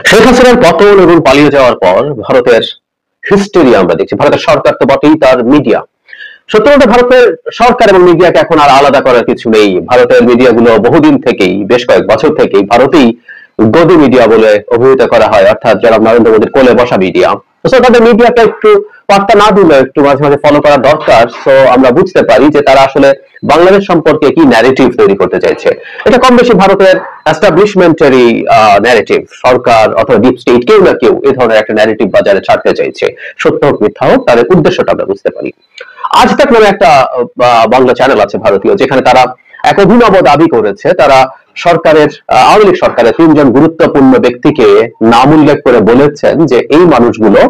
শেখ হাসিনার পতন এবং পালিয়ে যাওয়ার পর ভারতের হিস্টেরি আমরা দেখছি। ভারতের সরকার তো বটেই, তার মিডিয়া। সত্যি বলতে ভারতের সরকার এবং মিডিয়াকে এখন আর আলাদা করার কিছু নেই। ভারতের মিডিয়াগুলো বহুদিন থেকেই, বেশ কয়েক বছর থেকেই ভারতেই গদি মিডিয়া বলে অভিহিত করা হয়, অর্থাৎ যারা নরেন্দ্র মোদীর কোলে বসা মিডিয়া। তাদের মিডিয়াকে একটু বার্তা না দিলে একটু মাঝে মাঝে ফলো করা দরকার। সো আমরা বুঝতে পারি যে তারা আসলে বাংলাদেশ সম্পর্কে কি ন্যারেটিভ তৈরি করতে চাইছে। এটা কম বেশি ভারতের এস্টাবলিশমেন্টারি ন্যারেটিভ। সরকার অথবা ডিপ স্টেট কেউ না কেউ এই ধরনের একটা ন্যারেটিভ বাজারে ছাড়তে চাইছে। সত্য হোক মিথ্যা হোক, তাদের উদ্দেশ্যটা আমরা বুঝতে পারি। আজ তাক নামে একটা বাংলা চ্যানেল আছে ভারতীয়, যেখানে তারা এক অভিনব দাবি করেছে। তারা সরকারের, আওয়ামী লীগ সরকারের 3 জন গুরুত্বপূর্ণ ব্যক্তিকে নাম উল্লেখ করে বলেছেন যে এই মানুষগুলো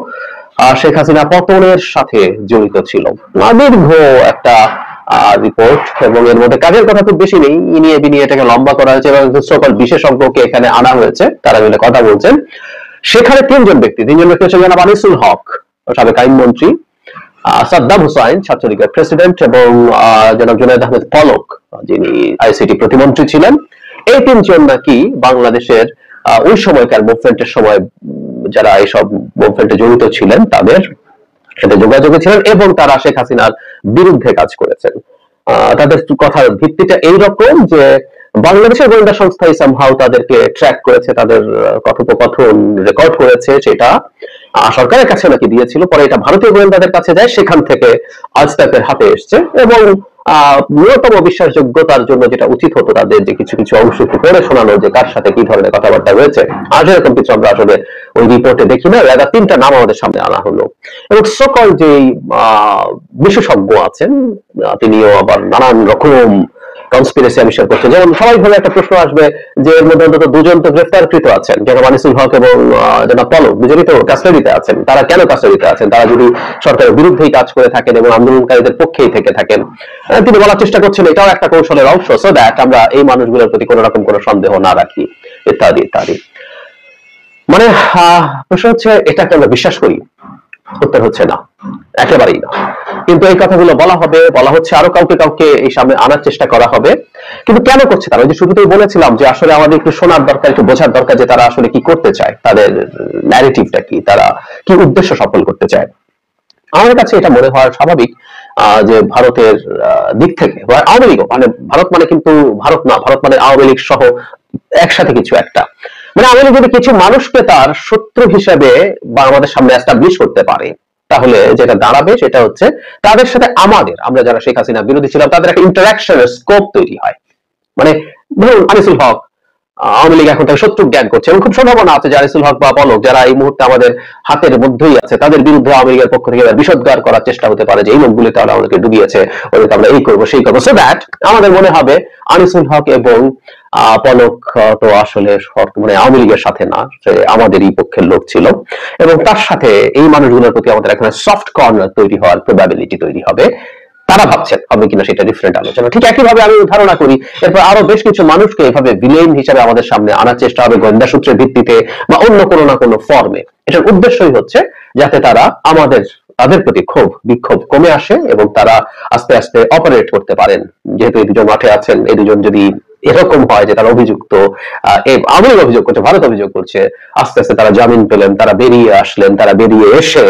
শেখ হাসিনা পতনের সাথে জড়িত ছিল। দীর্ঘ একটা রিপোর্ট, এবং এর মধ্যে কাজের কথা খুব বেশি নেই। ইনিয়ে বিনিয়ে এটাকে লম্বা করা হয়েছে এবং সকল বিশেষজ্ঞকে এখানে আনা হয়েছে, তারা মিলে কথা বলছেন। সেখানে 3 জন ব্যক্তি হচ্ছে জনাব আনিসুল হক, সাবেক আইনমন্ত্রী, সাদ্দাম হুসাইন, ছাত্রলীগের প্রেসিডেন্ট, এবং জনাব জুনায়েদ আহমেদ পলক, যিনি আইসিটি প্রতিমন্ত্রী ছিলেন। এই 3 জন নাকি বাংলাদেশের ওই সময়কার মুভমেন্টের সময় যারা এইসব মুভমেন্টে জড়িত ছিলেন তাদের সাথে যোগাযোগে ছিলেন, এবং তারা শেখ হাসিনার বিরুদ্ধে কাজ করেছেন। তাদের কথার ভিত্তিটা এইরকম যে বাংলাদেশের গোয়েন্দা সংস্থাই সামহাউ তাদেরকে ট্র্যাক করেছে, তাদের কথোপকথন রেকর্ড করেছে, সেটা সরকারের কাছে নাকি দিয়েছিল। পরে এটা ভারতীয় গোয়েন্দাদের কাছে যায়, সেখান থেকে আজ তাকের হাতে এসছে। এবং ন্যূনতম বিশ্বাসযোগ্যতার জন্য যেটা উচিত হতো তাদের যে কিছু কিছু অংশ পড়ে শোনানো, যে কার সাথে কি ধরনের কথাবার্তা হয়েছে, আজ এরকম কিছু আমরা আসলে ওই রিপোর্টে দেখি না। রাদা 3টা নাম আমাদের সামনে আনা হলো, এবং সকল যে বিশেষজ্ঞ আছেন তিনিও আবার নানান রকম কনস্পিরেসি আবিষ্কার করছে। যেমন স্বাভাবিকভাবে একটা প্রশ্ন আসবে যে এর মধ্যে অন্তত 2 জন তো গ্রেফতারকৃত আছেন, জনাব আনিসুল হক এবং জনাব পলক, দুজনই তো কাস্টাডিতে আছেন। তারা কেন কাস্টাডিতে আছেন? তারা যদি সরকারের বিরুদ্ধেই কাজ করে থাকেন এবং আন্দোলনকারীদের পক্ষেই থেকে থাকেন, তিনি বলার চেষ্টা করছেন এটাও একটা কৌশলের অংশ, সো দ্যাট আমরা এই মানুষগুলোর প্রতি কোনো রকম কোনো সন্দেহ না রাখি, ইত্যাদি ইত্যাদি। মানে প্রশ্ন হচ্ছে এটাকে আমরা বিশ্বাস করি? উত্তর হচ্ছে না, একেবারেই না। কিন্তু এই কথাগুলো বলা হচ্ছে, আরো কাউকে কাউকে এই সামনে আনার চেষ্টা করা হবে। কিন্তু কেন করছে তারা? ওই যে শুরুতেই বলেছিলাম যে আসলে আমাদের একটু শোনার দরকার, একটু বোঝার দরকার যে তারা আসলে কি করতে চায়, তাদের ন্যারেটিভটা কি, তারা কি উদ্দেশ্য সফল করতে চায়। আমার কাছে এটা মনে হয় স্বাভাবিক যে ভারতের দিক থেকে আওয়ামী লীগ, মানে ভারত মানে কিন্তু ভারত না, ভারত মানে আওয়ামী লীগ সহ একসাথে কিছু একটা, মানে আওয়ামী লীগ যদি কিছু মানুষকে তার শত্রু হিসেবে বা আমাদের সামনে এস্টাবলিশ করতে পারে, তাহলে যেটা দাঁড়াবে সেটা হচ্ছে তাদের সাথে আমরা যারা শেখ হাসিনা বিরোধী ছিলাম তাদের একটা ইন্টারাকশনের স্কোপ তৈরি হয়। মানে ধরুন আনিসুল হক, আওয়ামী লীগ এখন তার শত্রু জ্ঞান করছে, এবং খুব সম্ভাবনা আছে যে আনিসুল হক বা পলক, যারা এই মুহূর্তে আমাদের হাতের মধ্যেই আছে, তাদের বিরুদ্ধে আওয়ামী লীগের পক্ষ থেকে বিষোদ্গার করার চেষ্টা হতে পারে যে এই লোকগুলি তাহলে আমাদেরকে ডুবিয়েছে, ওদেরকে আমরা এই করবো সেই করবো, সো দ্যাট আমাদের মনে হবে আনিসুল হক এবং পলক তো আসলে মানে আওয়ামী লীগের সাথে না, সে আমাদেরই পক্ষের লোক ছিল, এবং তার সাথে এই মানুষগুলোর প্রতি আমাদের এখানে সফট কর্নার তৈরি হওয়ার প্রবাবিলিটি তৈরি হবে। তারা ভাবছেন হবে কিনা সেটা ডিফারেন্ট আলোচনা। ঠিক একইভাবে আমি ধারণা করি এরপর আরো বেশ কিছু মানুষকে এভাবে ভিলেন হিসেবে আমাদের সামনে আনার চেষ্টা হবে গোয়েন্দা সূত্রের ভিত্তিতে বা অন্য কোনো না কোনো ফর্মে। এটার উদ্দেশ্যই হচ্ছে যাতে তাদের প্রতি বিক্ষোভ কমে আসে এবং তারা আস্তে আস্তে অপারেট করতে পারেন। যেহেতু এই 2জন মাঠে আছেন, এই 2জন যদি এরকম হয় যে তারা অভিযুক্ত, আওয়ামী লীগ অভিযোগ করছে, ভারত অভিযোগ করছে, আস্তে আস্তে তারা জামিন পেলেন, তারা বেরিয়ে আসলেন, তারা বেরিয়ে এসে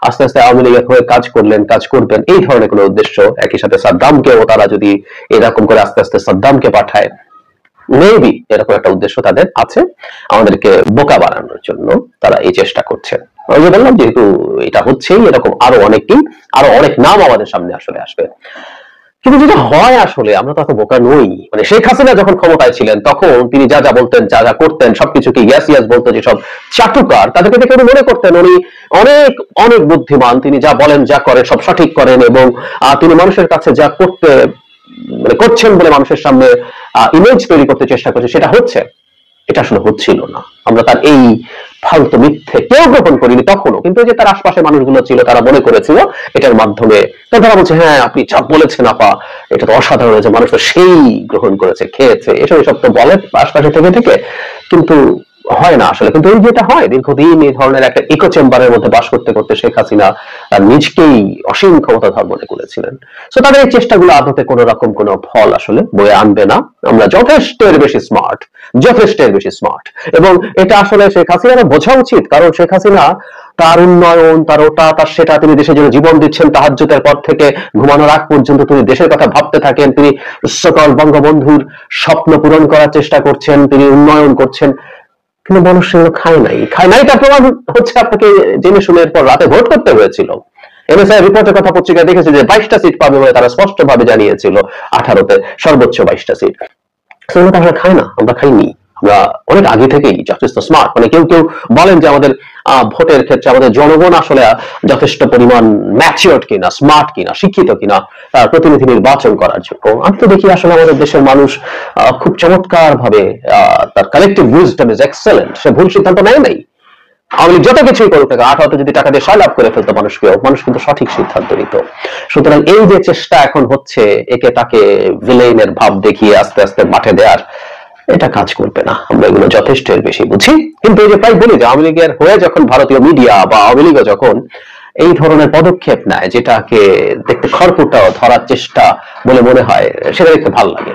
আস্তে আস্তে আওয়ামী লীগের হয়ে কাজ করবেন, এই ধরনের কোনো উদ্দেশ্য, একই সাথে সাদ্দামকেও তারা যদি এরকম করে আস্তে আস্তে সাদ্দামকে পাঠায়, মেবি এরকম একটা উদ্দেশ্য তাদের আছে, আমাদেরকে বোকা বানানোর জন্য তারা এই চেষ্টা করছে। আমি বললাম যেহেতু এটা হচ্ছেই, এরকম আরো অনেক নাম আমাদের সামনে আসলে আসবে। কিন্তু যেটা হয় আসলে আমরা তো এত বোকা নই। মানে শেখ হাসিনা যখন ক্ষমতায় ছিলেন তখন তিনি যা যা বলতেন, যা যা করতেন, সবকিছুকে ইয়াস বলতো, যে সব চাটুকার, তাদেরকে দেখে উনি মনে করতেন উনি অনেক অনেক বুদ্ধিমান, তিনি যা বলেন যা করেন সব সঠিক করেন, এবং তিনি মানুষের কাছে যা করছেন বলে মানুষের সামনে ইমেজ তৈরি করতে চেষ্টা করছে সেটা হচ্ছে। এটা আসলে হচ্ছিল না। আমরা তার এই ফালতু মিথ্যে কেউ গ্রহণ করিনি তখনও, কিন্তু যে তার আশপাশে মানুষগুলো ছিল তারা মনে করেছিল এটার মাধ্যমে, তারা বলছে হ্যাঁ আপনি যা বলেছেন আপা এটা তো অসাধারণ হয়েছে, মানুষ তো সেই গ্রহণ করেছে, খেয়েছে, এসব তো বলে আশপাশে থেকে থেকে, কিন্তু হয় না আসলে, কিন্তু এই যেটা হয় দীর্ঘদিন এই ধরনের একটা ইকো চেম্বারের মধ্যে বাস করতে করতে শেখ হাসিনা নিজকেই অসীম ক্ষমতাধর মনে করেছিলেন। তো তাদের এই চেষ্টাগুলো আদতে কোন রকম কোন ফল আসলে বয়ে আনবে না। আমরা যথেষ্টের বেশি স্মার্ট, যথেষ্টের বেশি স্মার্ট, এবং এটা আসলে শেখ হাসিনার বোঝা উচিত। কারণ শেখ হাসিনা তার উন্নয়ন, তার ওটা, তার সেটা, তিনি দেশের জন্য জীবন দিচ্ছেন, তাহাজ্জুদের পর থেকে ঘুমানোর আগ পর্যন্ত তিনি দেশের কথা ভাবতে থাকেন, তিনি সকল বঙ্গবন্ধুর স্বপ্ন পূরণ করার চেষ্টা করছেন, তিনি উন্নয়ন করছেন, কিন্তু মানুষ সেগুলো খায় নাই। তার প্রমাণ হচ্ছে আপনাকে জেনে শুনে এরপর রাতে ভোট করতে হয়েছিল। এনএসআই রিপোর্টের কথা পত্রিকায় দেখেছি যে 22টা সিট পাবে বলে তারা স্পষ্ট ভাবে জানিয়েছিল, 18তে সর্বোচ্চ 22টা সিট। সেগুলো তো আমরা খাই না, আমরা খাইনি। আমরা অনেক আগে থেকেই যথেষ্ট স্মার্ট, মানে কেউ কেউ বলেন যে আমাদের ভোটের ক্ষেত্রে আমাদের জনগণ আসলে যথেষ্ট পরিমাণ ম্যাচিওর কিনা, স্মার্ট কিনা, শিক্ষিত কিনা প্রতিনিধি নির্বাচন করার জন্য। আমি তো দেখি আসলে আমাদের দেশের মানুষ খুব চমৎকার ভাবে তার কালেকটিভ উইজডম ইজ এক্সেলেন্ট, সে ভুল সিদ্ধান্ত নেয় নাই। আওয়ামী লীগ যত কিছুই করুক না, 18তে যদি টাকা দিয়ে সয়লাভ করে ফেলতো মানুষ কিন্তু সঠিক সিদ্ধান্ত নিত। সুতরাং এই যে চেষ্টা এখন হচ্ছে একে তাকে ভিলেনের ভাব দেখিয়ে আস্তে আস্তে মাঠে দেওয়ার, এটা কাজ করবে না। আমরা এগুলো যথেষ্ট বেশি বুঝি, কিন্তু এই যে প্রায় বলি যে আওয়ামী লীগের হয়ে যখন ভারতীয় মিডিয়া বা আওয়ামী লীগও যখন এই ধরনের পদক্ষেপ নেয় যেটাকে দেখতে খড়কুটা ধরার চেষ্টা বলে মনে হয়, সেটা দেখতে ভালো লাগে।